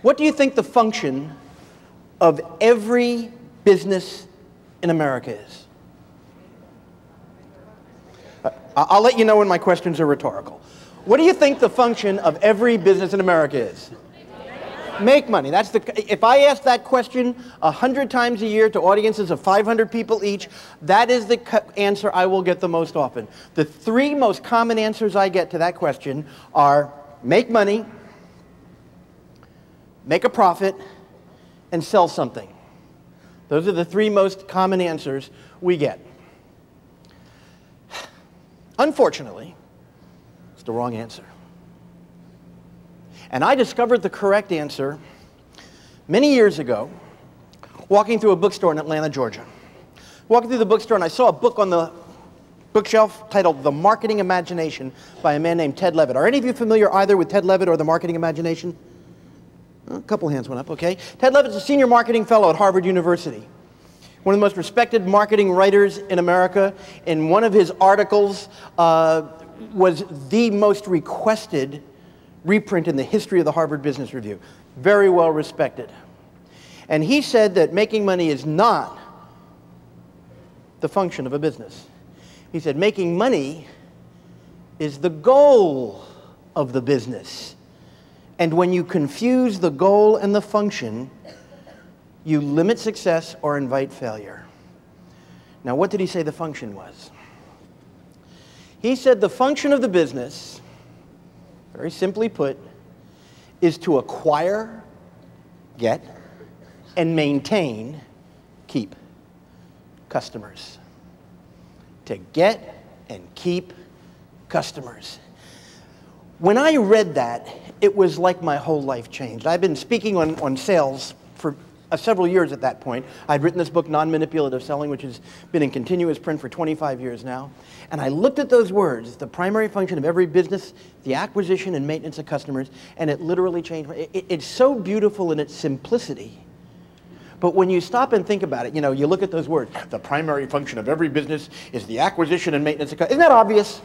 What do you think the function of every business in America is? I'll let you know when my questions are rhetorical. What do you think the function of every business in America is? Make money. If I ask that question 100 times a year to audiences of 500 people each, that is the answer I will get the most often. The three most common answers I get to that question are make money, make a profit, and sell something. Those are the three most common answers we get. Unfortunately, it's the wrong answer. And I discovered the correct answer many years ago, walking through a bookstore in Atlanta, Georgia. Walking through the bookstore, and I saw a book on the bookshelf titled The Marketing Imagination by a man named Ted Levitt. Are any of you familiar either with Ted Levitt or The Marketing Imagination? A couple hands went up, okay. Ted Levitt's a senior marketing fellow at Harvard University. One of the most respected marketing writers in America. In one of his articles was the most requested reprint in the history of the Harvard Business Review. Very well respected. And he said that making money is not the function of a business. He said making money is the goal of the business. And when you confuse the goal and the function, you limit success or invite failure. Now, what did he say the function was? He said the function of the business, very simply put, is to acquire, get, and maintain, keep customers. To get and keep customers. When I read that, it was like my whole life changed. I've been speaking on sales for several years at that point. I'd written this book, Non-Manipulative Selling, which has been in continuous print for 25 years now. And I looked at those words, the primary function of every business, the acquisition and maintenance of customers, and it literally changed. It's so beautiful in its simplicity. But when you stop and think about it, you know, you look at those words, the primary function of every business is the acquisition and maintenance of customers. Isn't that obvious?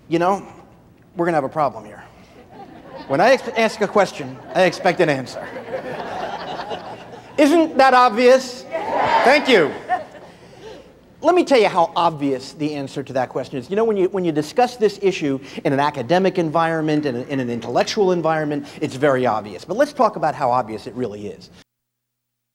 You know, we're going to have a problem here. When I ask a question, I expect an answer. Isn't that obvious? Thank you. Let me tell you how obvious the answer to that question is. You know, when you discuss this issue in an academic environment, in an intellectual environment, it's very obvious. But let's talk about how obvious it really is.